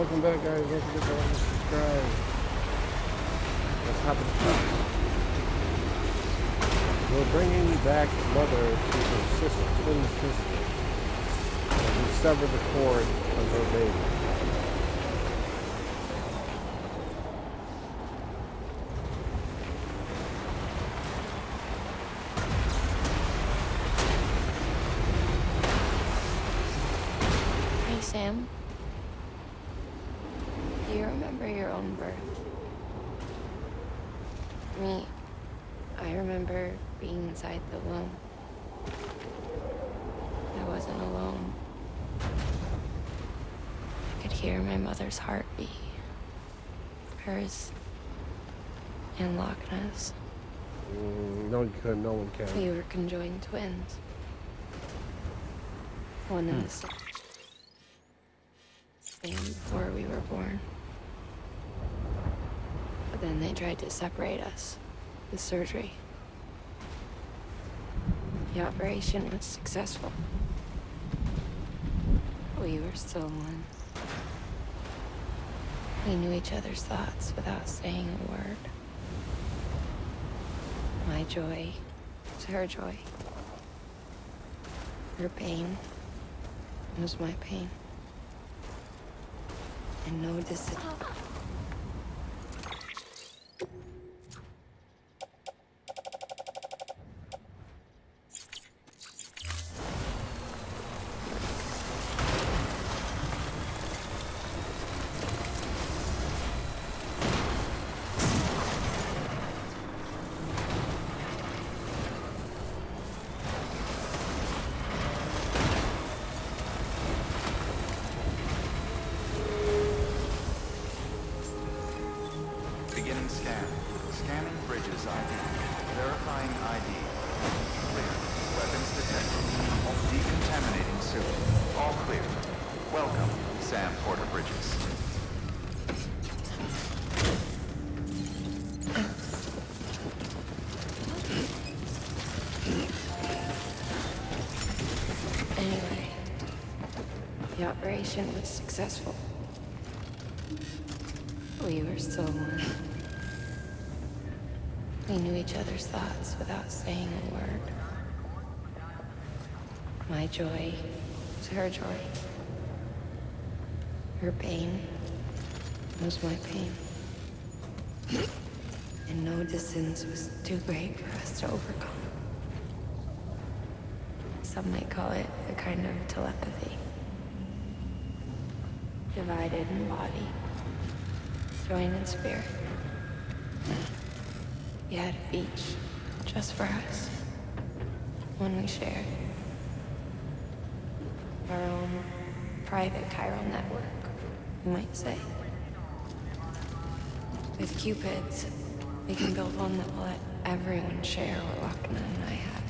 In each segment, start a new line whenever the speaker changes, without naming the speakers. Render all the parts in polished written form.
Welcome back, guys. Don't forget to like and subscribe. Let's hop in the car. We're bringing back Mother to her twin sister. We severed the cord from her baby.
Hey, Sam. Do you remember your own birth? Me, I remember being inside the womb. I wasn't alone. I could hear my mother's heartbeat. Hers and Lochna's.
No, you couldn't. No one can.
We were conjoined twins. One in the same before we were born. But then they tried to separate us with surgery. The operation was successful. We were still one. We knew each other's thoughts without saying a word. My joy was her joy. Her pain was my pain. And no decision.
Beginning scan. Scanning bridges ID. Verifying ID. Clear. Weapons detected. Decontaminating suit. All clear. Welcome, Sam Porter Bridges.
Anyway, the operation was successful. We were still one. We knew each other's thoughts without saying a word. My joy was her joy. Her pain was my pain. And no distance was too great for us to overcome. Some might call it a kind of telepathy. Divided in body, joined in spirit. We had a beach just for us. One we shared. Our own private chiral network, you might say. With Cupids, we can build one that will let everyone share what Lochna and I have.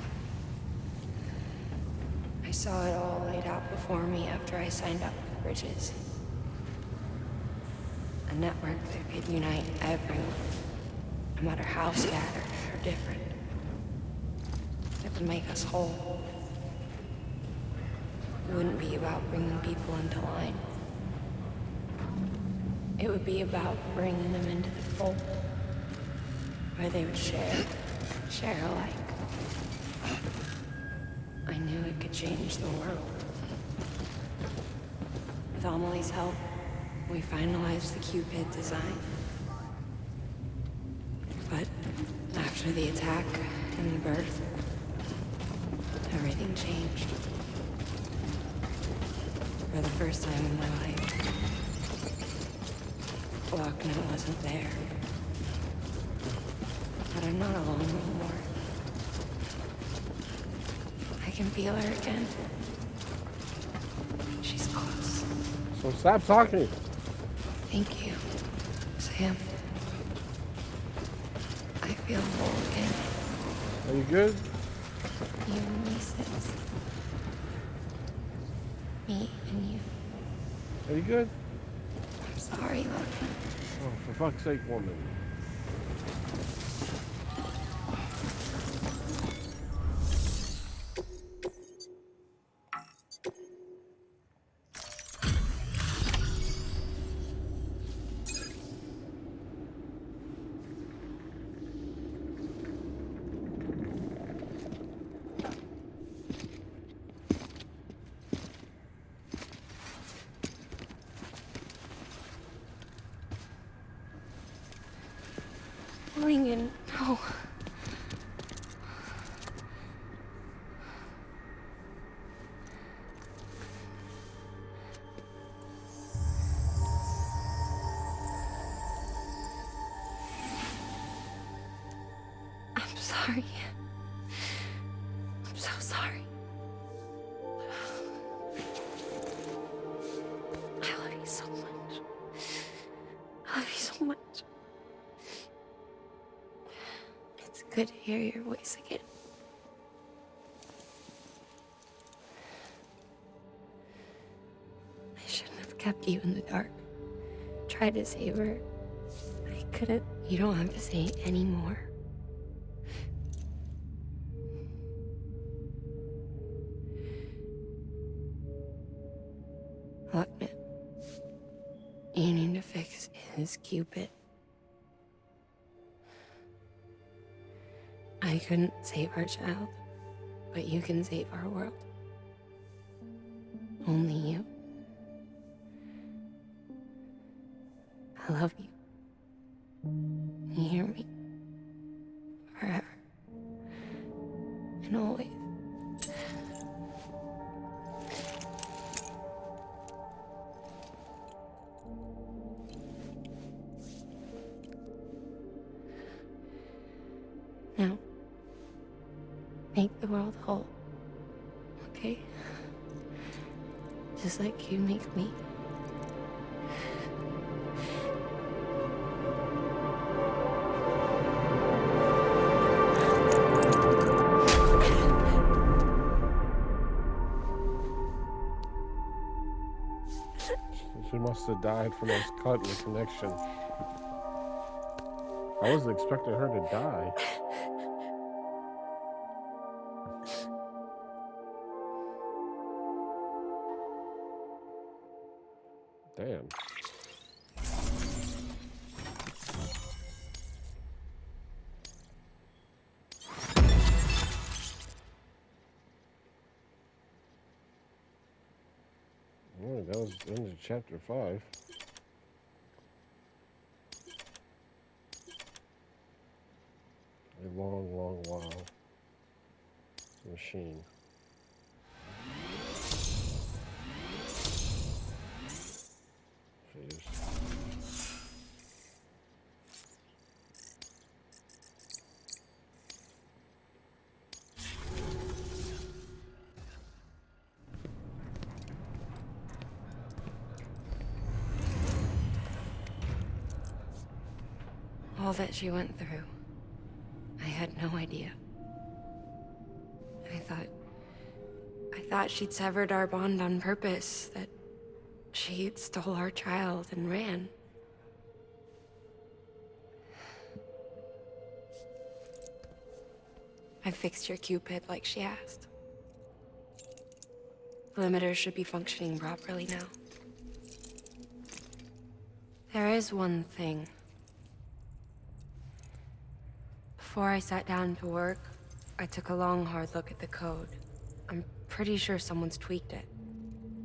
I saw it all laid out before me after I signed up with Bridges. A network that could unite everyone, no matter how scattered or different. That would make us whole. It wouldn't be about bringing people into line. It would be about bringing them into the fold, where they would share alike. I knew it could change the world. With Amelie's help, we finalized the Cupid design. But after the attack and the birth, everything changed. For the first time in my life, Lochna wasn't there. But I'm not alone anymore. I can feel her again. She's close.
So stop talking.
Thank you, Sam. I feel whole again.
Are you good?
You and me, sis. Me and you.
Are you good?
I'm sorry, Lochna.
Oh, for fuck's sake, woman.
Lincoln, no. I'm sorry. I'm so sorry. I love you so much. I love you so much. It's good to hear your voice again. I shouldn't have kept you in the dark. Tried to save her. I couldn't. You don't have to say any more. Look, man. You need to fix his Cupid. I couldn't save our child, but you can save our world. Only you. I love you. You hear me? Forever. And always. Now, make the world whole, okay? Just like you make me.
She must have died from this cut in the connection. I wasn't expecting her to die. Damn. Alright, that was the end of chapter 5. A long, long while. Machine. Jeez.
All that she went through, I had no idea. I thought she'd severed our bond on purpose, that she stole our child and ran. I fixed your Cupid like she asked. The limiter should be functioning properly now. There is one thing. Before I sat down to work, I took a long, hard look at the code. I'm pretty sure someone's tweaked it.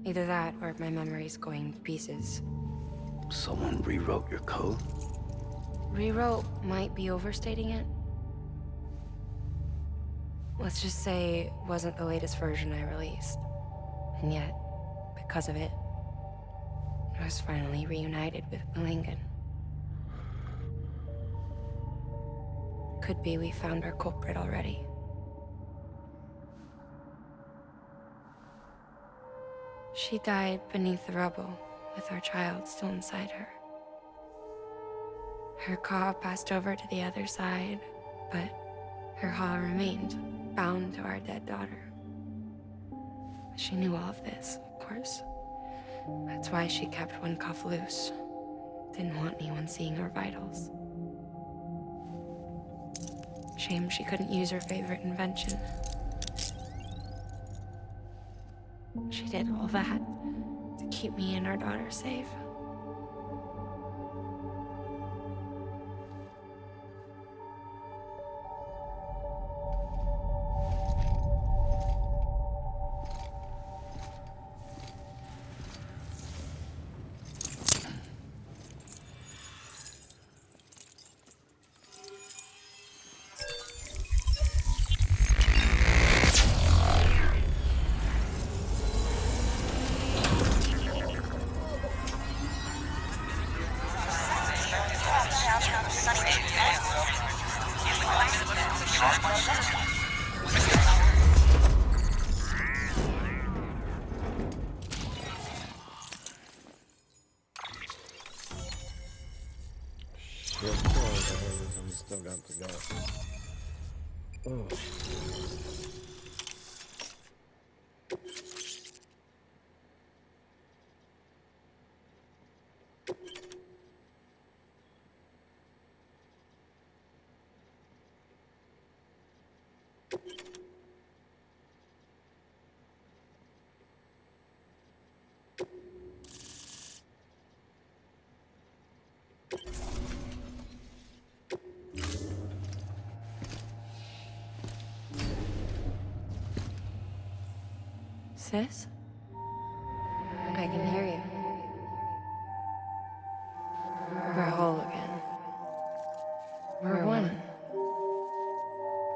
Either that, or my memory's going to pieces.
Someone rewrote your code?
Rewrote might be overstating it. Let's just say it wasn't the latest version I released. And yet, because of it, I was finally reunited with Lincoln. Could be we found our culprit already. She died beneath the rubble, with our child still inside her. Her caw passed over to the other side, but her haw remained, bound to our dead daughter. She knew all of this, of course. That's why she kept one cuff loose. Didn't want anyone seeing her vitals. Shame she couldn't use her favorite invention. She did all that to keep me and our daughter safe.
have 2 hours ahead of us and we still got to go. Oh.
Sis? I can hear you. We're whole again. We're one.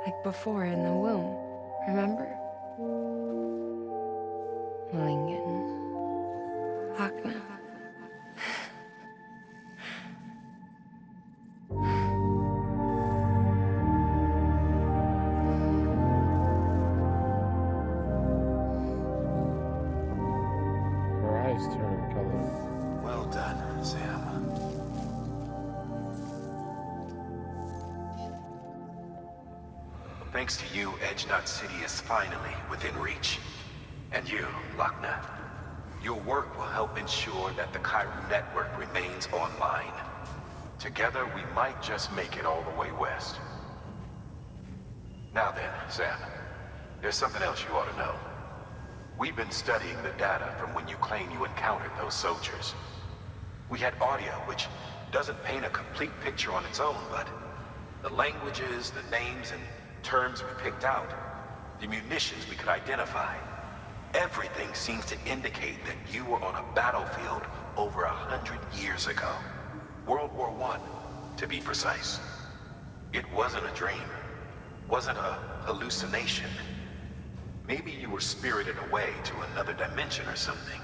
Like before in the womb. Remember? Lingen. Akna.
Her eyes turn color.
Well done, Sam.
Thanks to you, Edgenut City is finally within reach. And you, Lochna. Your work will help ensure that the Chiron network remains online. Together, we might just make it all the way west. Now then, Sam, there's something else you ought to know. We've been studying the data from when you claim you encountered those soldiers. We had audio, which doesn't paint a complete picture on its own, but the languages, the names, and terms we picked out, the munitions we could identify, everything seems to indicate that you were on a battlefield over 100 years ago. World War I, to be precise. It wasn't a dream. Wasn't a hallucination. Maybe you were spirited away to another dimension or something.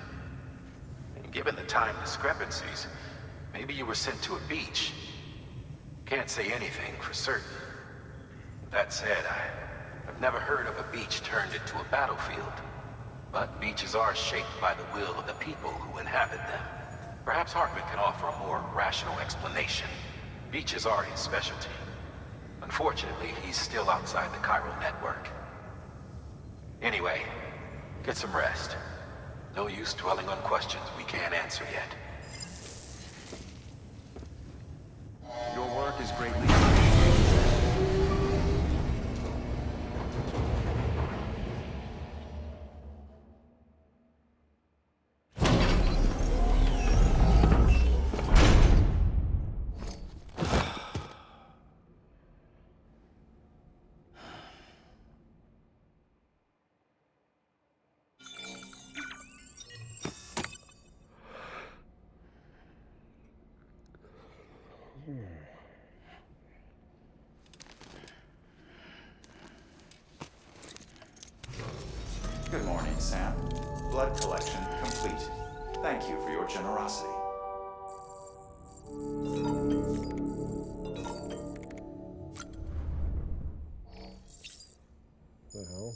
And given the time discrepancies, maybe you were sent to a beach. Can't say anything for certain. That said, I've never heard of a beach turned into a battlefield. But beaches are shaped by the will of the people who inhabit them. Perhaps Hartman can offer a more rational explanation. Beaches are his specialty. Unfortunately, he's still outside the Chiron network. Anyway, get some rest. No use dwelling on questions we can't answer yet.
Your work is greatly appreciated. Good morning, Sam. Blood collection complete. Thank you for your generosity.
The hell?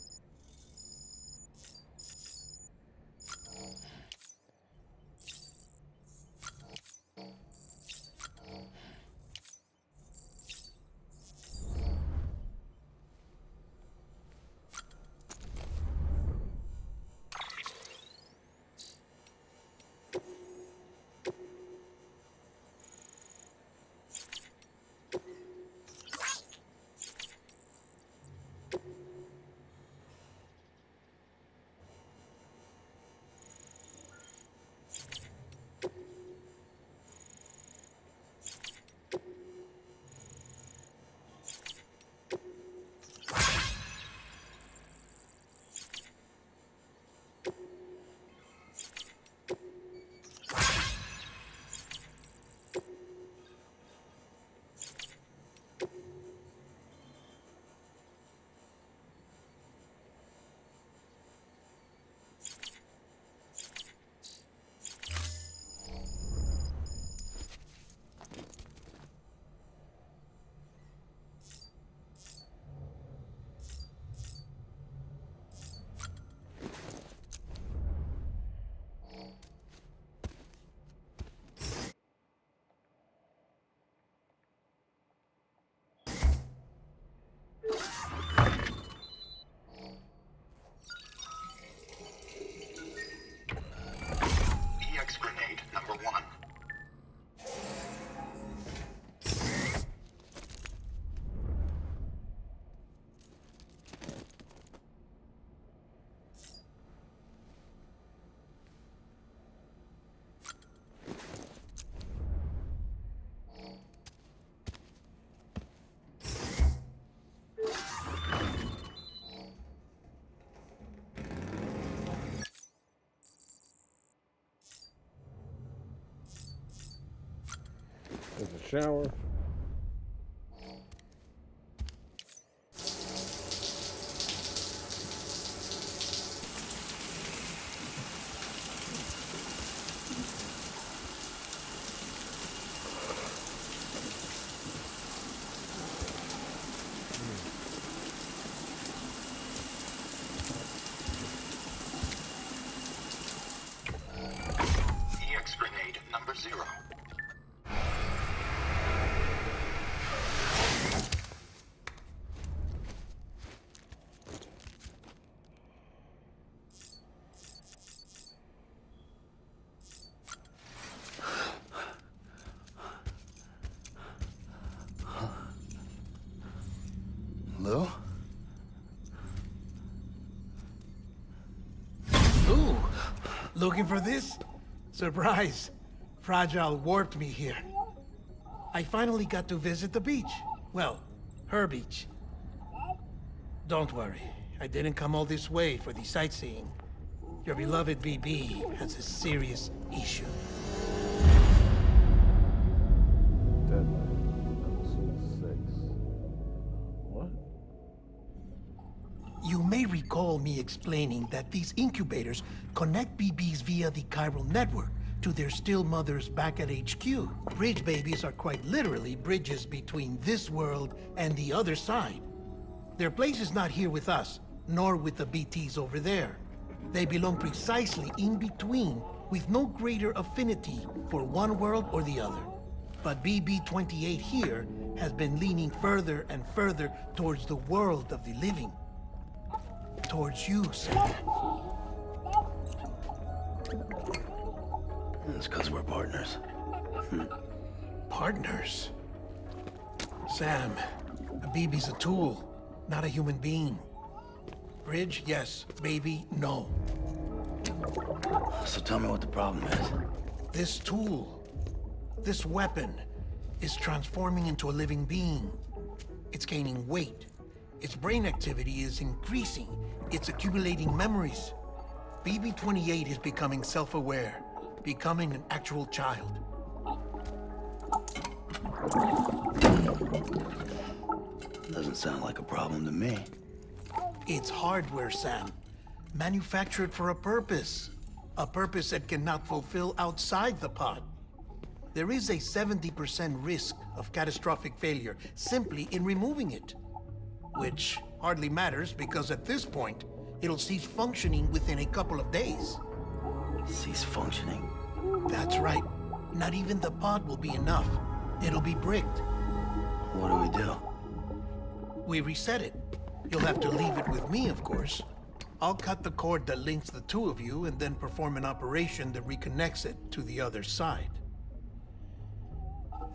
shower.
EX grenade number 0.
Lou? Ooh, looking for this? Surprise. Fragile warped me here. I finally got to visit the beach. Well, her beach. Don't worry, I didn't come all this way for the sightseeing. Your beloved BB has a serious issue.
Deadline, episode 6. What?
You may recall me explaining that these incubators connect BBs via the chiral network to their still mothers back at HQ. Bridge babies are quite literally bridges between this world and the other side. Their place is not here with us, nor with the BTs over there. They belong precisely in between, with no greater affinity for one world or the other. But BB-28 here has been leaning further and further towards the world of the living. Towards you, Sam.
It's because we're partners.
Partners? Sam, a BB's a tool, not a human being. Bridge, yes. Baby, no.
So tell me what the problem is.
This tool, this weapon, is transforming into a living being. It's gaining weight. Its brain activity is increasing. It's accumulating memories. BB-28 is becoming self-aware, becoming an actual child.
Doesn't sound like a problem to me.
It's hardware, Sam. Manufactured for a purpose. A purpose it cannot fulfill outside the pod. There is a 70% risk of catastrophic failure simply in removing it. Which hardly matters because at this point, it'll cease functioning within a couple of days.
Cease functioning?
That's right. Not even the pod will be enough. It'll be bricked.
What do we do?
We reset it. You'll have to leave it with me, of course. I'll cut the cord that links the two of you and then perform an operation that reconnects it to the other side.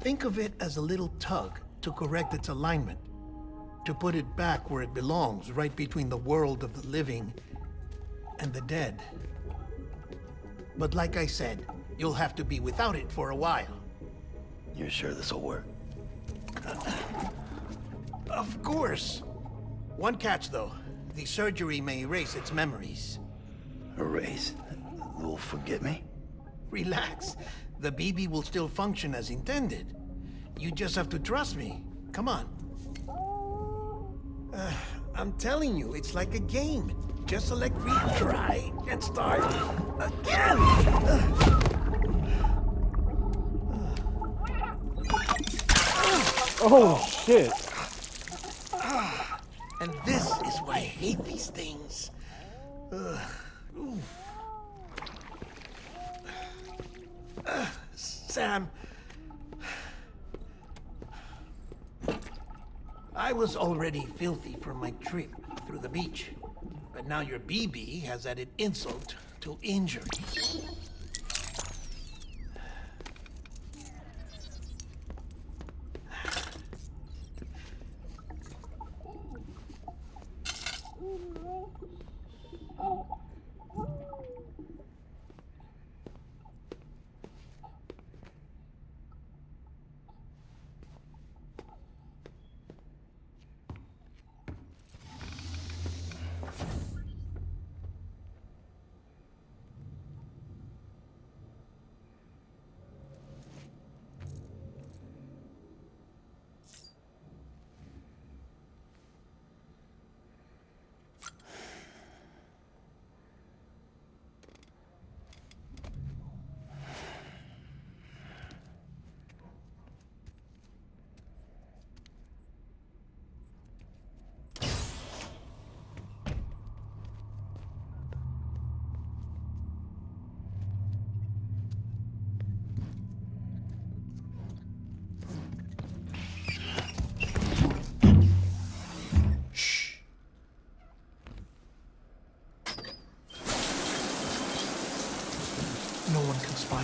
Think of it as a little tug to correct its alignment, to put it back where it belongs, right between the world of the living and the dead. But like I said, you'll have to be without it for a while.
You're sure this'll work?
Of course. One catch, though. The surgery may erase its memories.
Erase? You'll forget me?
Relax. The BB will still function as intended. You just have to trust me. Come on. I'm telling you, it's like a game. Just select retry and start again.
Oh, shit.
And this is why I hate these things. Sam, I was already filthy from my trip through the beach, but now your BB has added insult to injury.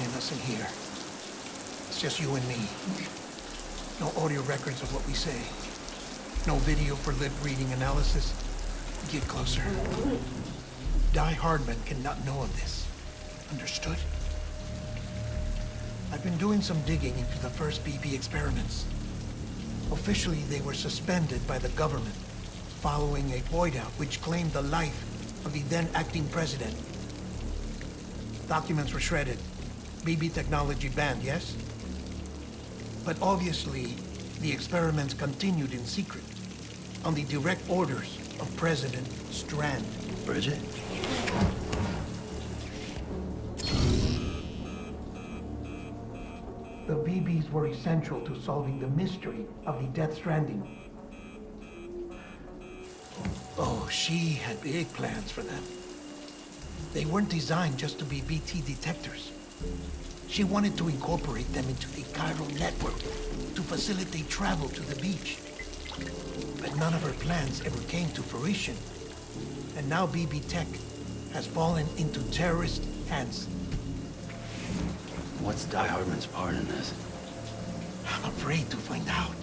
and us in here. It's just you and me. No audio records of what we say. No video for lip-reading analysis. Get closer. Die Hardman cannot know of this. Understood? I've been doing some digging into the first BB experiments. Officially, they were suspended by the government following a void-out which claimed the life of the then-acting president. Documents were shredded. BB technology banned, yes? But obviously, the experiments continued in secret, on the direct orders of President Strand.
Bridget?
The BBs were essential to solving the mystery of the Death Stranding. Oh, she had big plans for them. They weren't designed just to be BT detectors. She wanted to incorporate them into the chiral network to facilitate travel to the beach. But none of her plans ever came to fruition. And now BB Tech has fallen into terrorist hands.
What's Die Hardman's part in this?
I'm afraid to find out.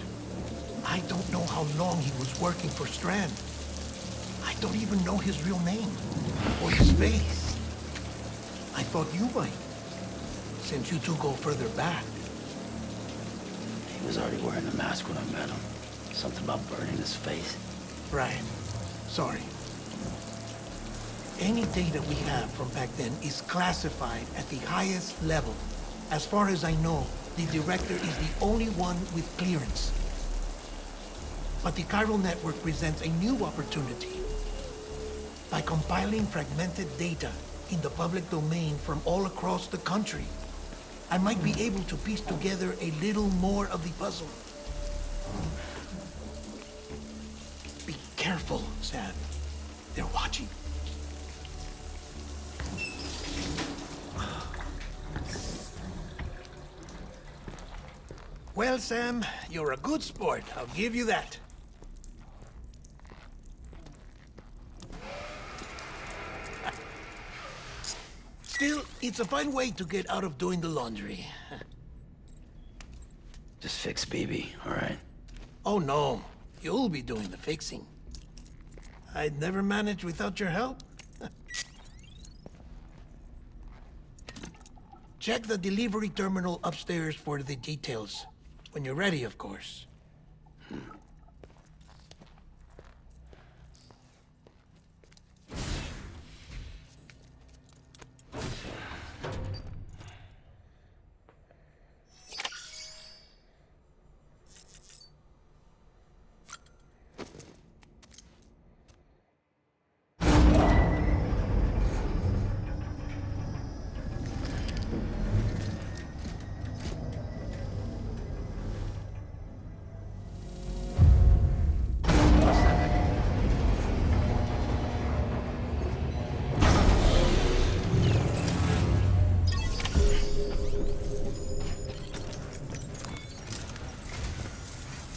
I don't know how long he was working for Strand. I don't even know his real name or his face. I thought you might, since you two go further back.
He was already wearing the mask when I met him. Something about burning his face.
Right. Sorry. Any data we have from back then is classified at the highest level. As far as I know, the director is the only one with clearance. But the chiral network presents a new opportunity. By compiling fragmented data in the public domain from all across the country, I might be able to piece together a little more of the puzzle. Be careful, Sam. They're watching. Well, Sam, you're a good sport. I'll give you that. Still, it's a fine way to get out of doing the laundry.
Just fix BB, all right?
Oh, no. You'll be doing the fixing. I'd never manage without your help. Check the delivery terminal upstairs for the details. When you're ready, of course.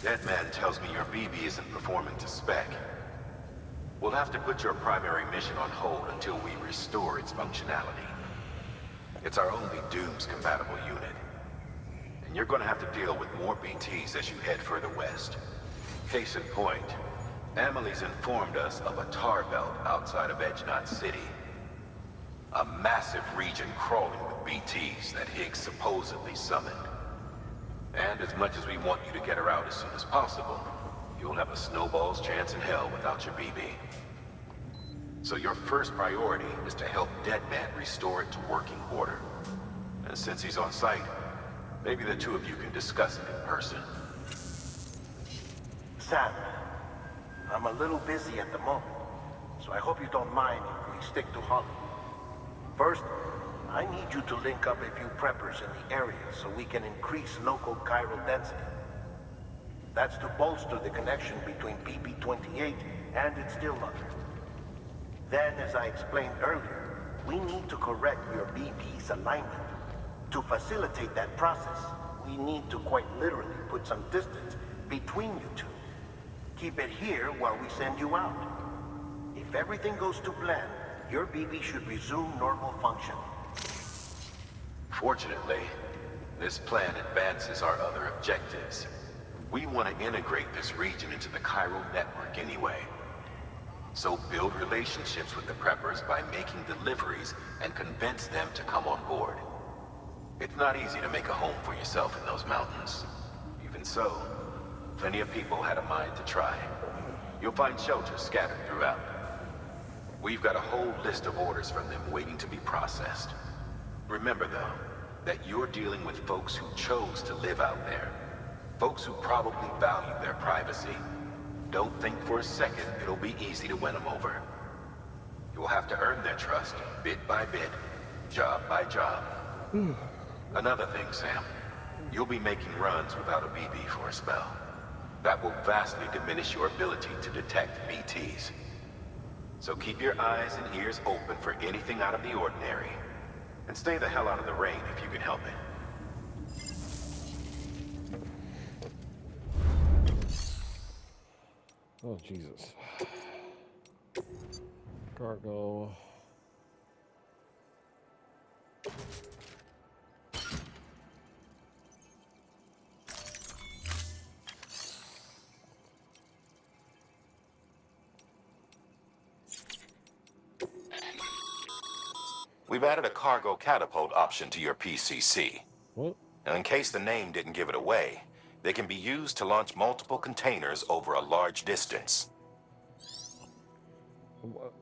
That man tells me your BB isn't performing to spec. We'll have to put your primary mission on hold until we restore its functionality. It's our only Dooms-compatible unit. And you're gonna have to deal with more BTs as you head further west. Case in point, Amelie's informed us of a tar belt outside of Edge-Knot City. A massive region crawling with BTs that Higgs supposedly summoned. And as much as we want you to get her out as soon as possible, you'll have a snowball's chance in hell without your BB. So your first priority is to help Deadman restore it to working order. And since he's on site, maybe the two of you can discuss it in person.
Sam, I'm a little busy at the moment, so I hope you don't mind if we stick to Holly. First, I need you to link up a few preppers in the area so we can increase local chiral density. That's to bolster the connection between BB-28 and its still mother. Then, as I explained earlier, we need to correct your BB's alignment. To facilitate that process, we need to quite literally put some distance between you two. Keep it here while we send you out. If everything goes to plan, your BB should resume normal function.
Unfortunately, this plan advances our other objectives. We want to integrate this region into the chiral network anyway. So build relationships with the preppers by making deliveries and convince them to come on board. It's not easy to make a home for yourself in those mountains. Even so, plenty of people had a mind to try. You'll find shelters scattered throughout. We've got a whole list of orders from them waiting to be processed. Remember, though, that you're dealing with folks who chose to live out there. Folks who probably value their privacy. Don't think for a second it'll be easy to win them over. You'll have to earn their trust, bit by bit, job by job. Another thing, Sam. You'll be making runs without a BB for a spell. That will vastly diminish your ability to detect BTs. So keep your eyes and ears open for anything out of the ordinary. And stay the hell out of the rain if you can help it.
Oh, Jesus. Cargo.
We've added a cargo catapult option to your PCC.
What?
Now, in case the name didn't give it away, they can be used to launch multiple containers over a large distance.
What?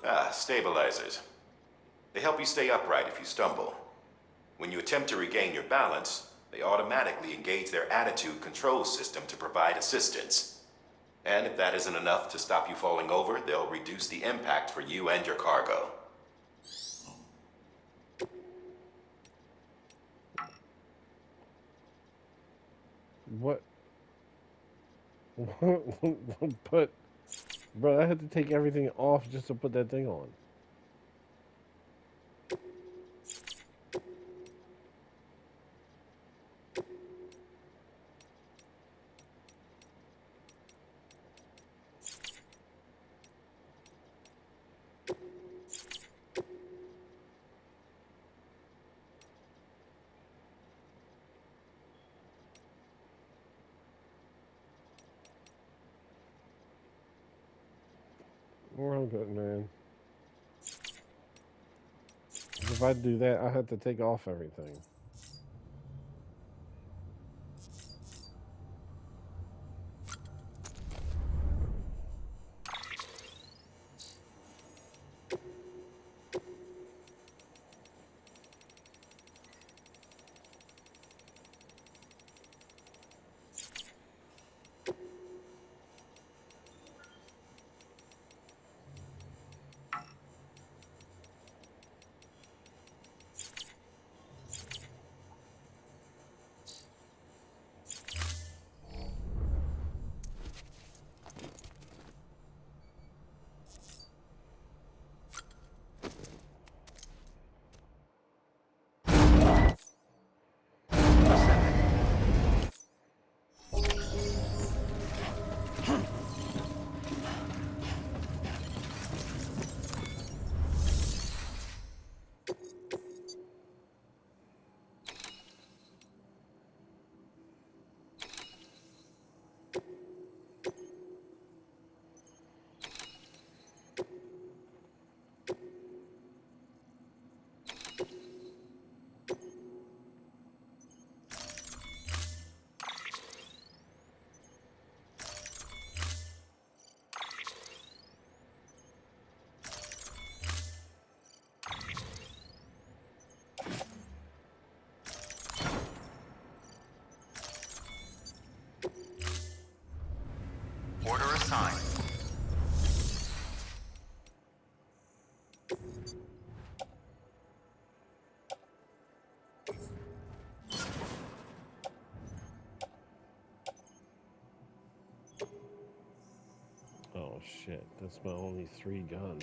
Ah, stabilizers. They help you stay upright if you stumble. When you attempt to regain your balance, they automatically engage their attitude control system to provide assistance. And if that isn't enough to stop you falling over, they'll reduce the impact for you and your cargo.
What? But, bro, I had to take everything off just to put that thing on. Well, I'm good, man. If I do that, I have to take off everything.
Order assigned.
Oh shit, that's my only 3 gun.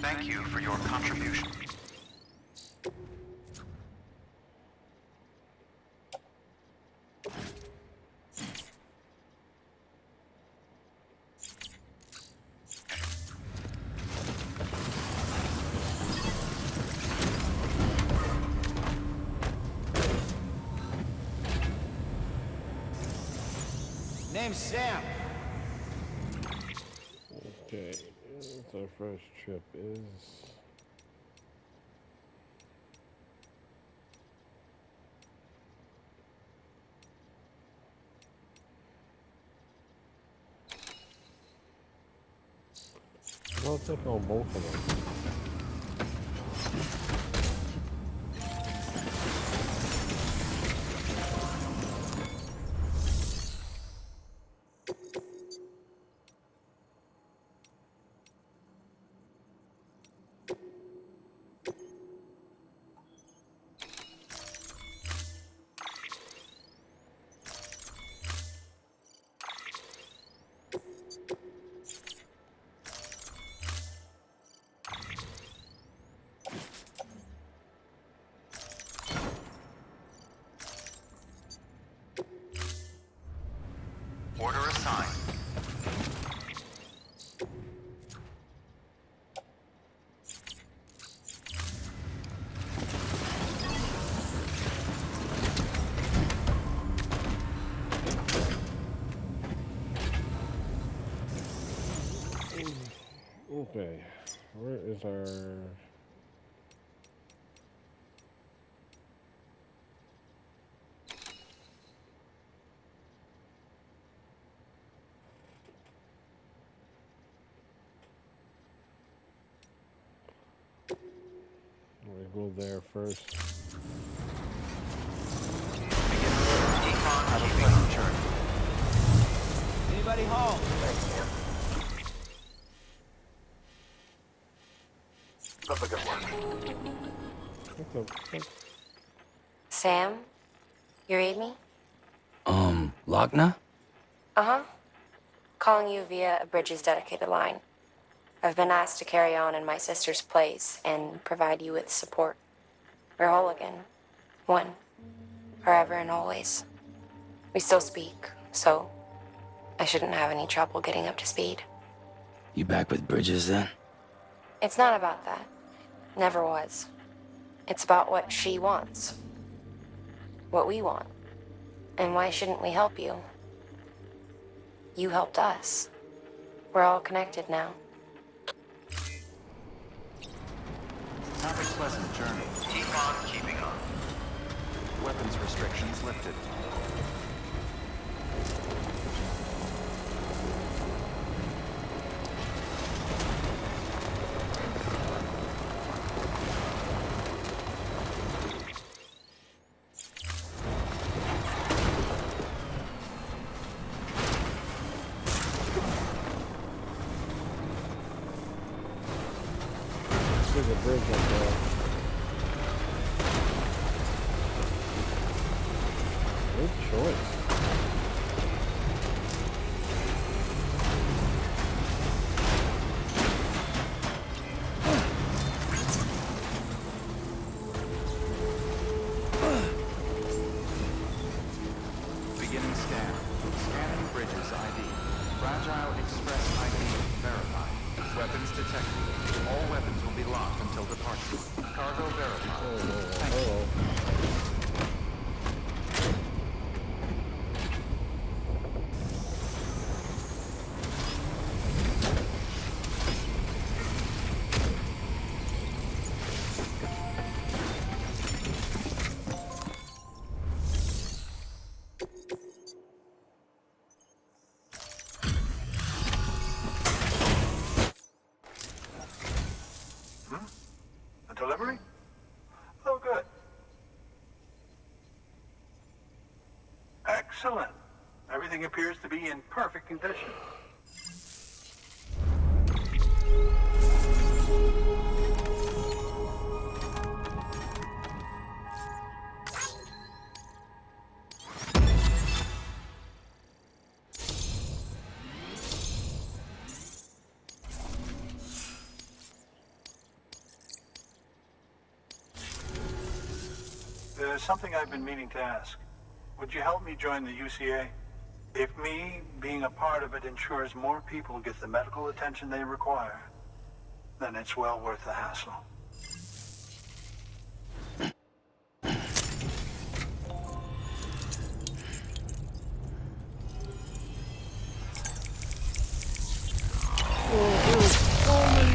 Thank you for your contribution.
Name's Sam.
Okay. Our first trip is I'll take on both of them.
Order assigned.
Okay, where is our... We go there first.
Have a pleasant journey.
Anybody home?
That's a good one.
What the fuck?
Sam, you read me?
Lochna?
Uh-huh. Calling you via a Bridges dedicated line. I've been asked to carry on in my sister's place and provide you with support. We're whole again. One. Forever and always. We still speak, so I shouldn't have any trouble getting up to speed.
You back with Bridges then?
It's not about that. Never was. It's about what she wants. What we want. And why shouldn't we help you? You helped us. We're all connected now.
Have a pleasant journey.
Keep on keeping on.
Weapons restrictions lifted.
There's a bridge up there. Good choice.
Beginning scan. Scanning Bridges ID. Fragile Express ID verified. Weapons detected. All weapons will be locked until departure. Cargo verified. Thank you.
Hello.
A delivery? Oh, good. Excellent. Everything appears to be in perfect condition. There's something I've been meaning to ask. Would you help me join the UCA? If me being a part of it ensures more people get the medical attention they require, then it's well worth the hassle.
Oh, there's so many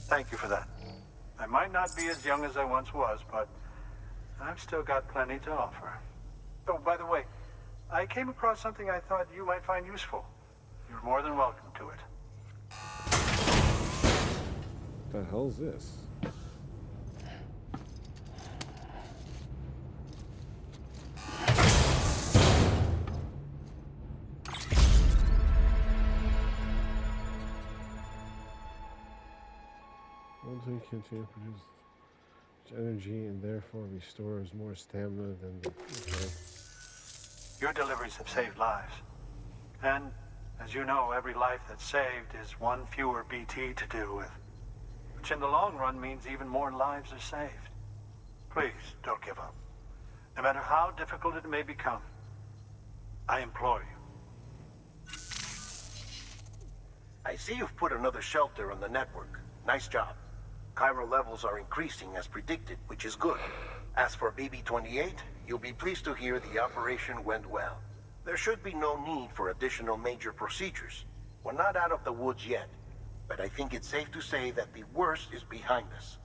Thank you for that. I might not be as young as I once was, but I've still got plenty to offer. Oh, by the way, I came across something I thought you might find useful. You're more than welcome to it.
What the hell's this? Once we continue to produce energy and therefore restores more stamina than the... Okay.
Your deliveries have saved lives. And, as you know, every life that's saved is one fewer BT to deal with. Which in the long run means even more lives are saved. Please, don't give up. No matter how difficult it may become, I implore you.
I see you've put another shelter on the network. Nice job. Chiral levels are increasing as predicted, which is good. As for BB-28, you'll be pleased to hear the operation went well. There should be no need for additional major procedures. We're not out of the woods yet, but I think it's safe to say that the worst is behind us.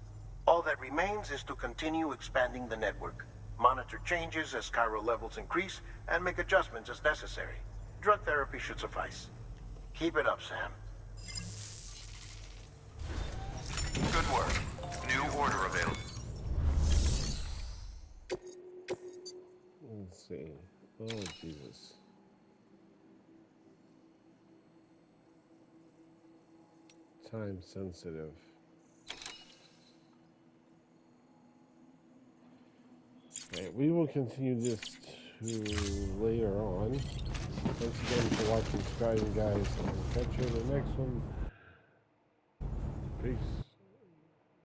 All that remains is to continue expanding the network, monitor changes as chiral levels increase, and make adjustments as necessary. Drug therapy should suffice. Keep it up, Sam.
Good work. New order available.
Let's see. Oh, Jesus. Time sensitive. Alright, we will continue this to later on. Thanks again for watching, subscribing, guys. I'll catch you in the next one. Peace.